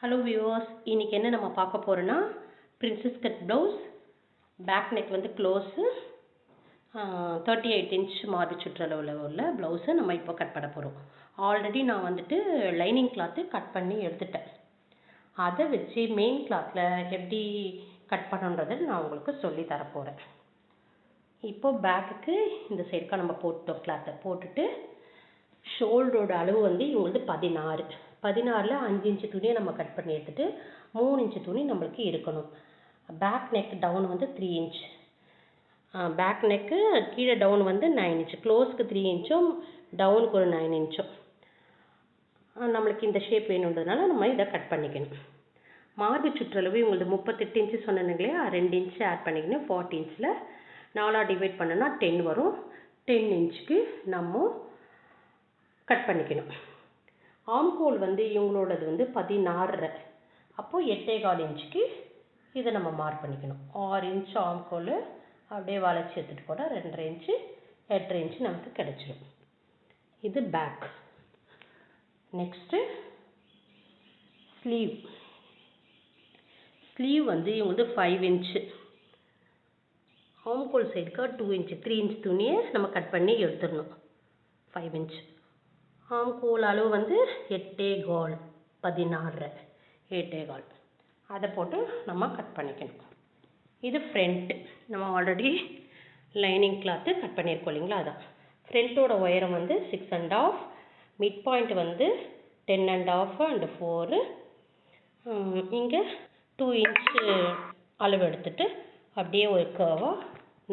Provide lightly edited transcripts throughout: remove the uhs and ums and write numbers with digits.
Hello viewers, இன்றைக்கி என்ன நம்ம பார்க்க போகிறோன்னா princess cut blouse. Back neck வந்து க்ளோஸு 38 இன்ச் மார்பு சுற்றளவில் உள்ள ப்ளவுஸை நம்ம இப்போ கட் பண்ண போகிறோம். ஆல்ரெடி நான் வந்துட்டு லைனிங் கிளாத்து கட் பண்ணி எடுத்துட்டேன். அதை வச்சு மெயின் கிளாத்தில் எப்படி கட் பண்ணுன்றதை நான் உங்களுக்கு சொல்லி தரப்போகிறேன். இப்போது பேக்குக்கு இந்த சைடுக்காக நம்ம போட்டோம், கிளாத்தை போட்டுட்டு ஷோல்டரோட அளவு வந்து இவங்களுக்கு 16 5 இன்ச்சு துணியை நம்ம கட் பண்ணி எடுத்துகிட்டு 3 இன்ச்சு துணி நம்மளுக்கு இருக்கணும். பேக் நெக் டவுன் வந்து 3 இன்ச், பேக் நெக்கு கீழே டவுன் வந்து 9 இன்ச், க்ளோஸ்க்கு 3 இன்ச்சும் டவுனுக்கு ஒரு 9 இன்ச்சும் நம்மளுக்கு இந்த ஷேப் வேணுன்றதுனால நம்ம இதை கட் பண்ணிக்கணும். மார்பு சுற்றளவு இவங்களுக்கு 38 இன்ச்சு சொன்னேன் இல்லையா, 2 இன்ச்சு ஆட் பண்ணிக்கணும். 40 இன்ச்சில் 4 டிவைட் பண்ணோன்னா 10 வரும். 10 இன்ச்சுக்கு நம்ம கட் பண்ணிக்கணும். ஆம்கோல் வந்து இவங்களோடது வந்து 16, அப்போது 8.25 இன்ச்சுக்கு இதை நம்ம மார்க் பண்ணிக்கணும். 6 இன்ச் ஆம்கோல் அப்படியே வளைச்சி எடுத்துகிட்டு போனால் 2.5 இன்ச்சு 8.5 இன்ச்சு நமக்கு கிடச்சிடும். இது பேக். நெக்ஸ்ட்டு ஸ்லீவ் வந்து இவங்களுக்கு 5 இன்ச்சு, ஆம்கோல் சைடுக்கு 2 இன்ச்சு 3 இன்ச் துணியை நம்ம கட் பண்ணி எடுத்துடணும். 5 இன்ச் ஆம்கோல் அளவு வந்து 8.25 16 8.25 அதை போட்டு நம்ம கட் பண்ணிக்கணும். இது ஃப்ரண்ட்டு. நம்ம ஆல்ரெடி லைனிங் கிளாத்து கட் பண்ணியிருக்கோம் இல்லைங்களா, அதான். ஃப்ரண்ட்டோட உயரம் வந்து 6.5, மிட் பாயிண்ட் வந்து 10.5 அண்ட் 4. இங்கே 2 இன்ச்சு அளவு எடுத்துகிட்டு அப்படியே ஒரு கர்வாக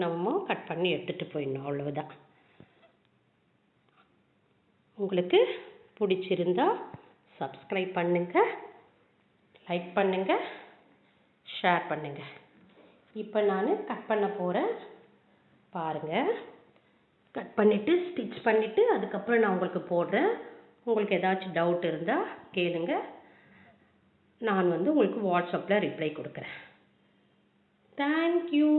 நம்ம கட் பண்ணி எடுத்துகிட்டு போயிடணும். அவ்வளவுதான். உங்களுக்கு பிடிச்சிருந்தா சப்ஸ்கிரைப் பண்ணுங்கள், லைக் பண்ணுங்கள், ஷேர் பண்ணுங்கள். இப்போ நான் கட் பண்ண போகிறேன், பாருங்கள். கட் பண்ணிவிட்டு ஸ்டிச் பண்ணிவிட்டு அதுக்கப்புறம் நான் உங்களுக்கு போடுறேன். உங்களுக்கு ஏதாச்சும் டவுட் இருந்தால் கேளுங்க, நான் வந்து உங்களுக்கு வாட்ஸ்அப்பில் ரிப்ளை கொடுக்குறேன். தேங்க்யூ.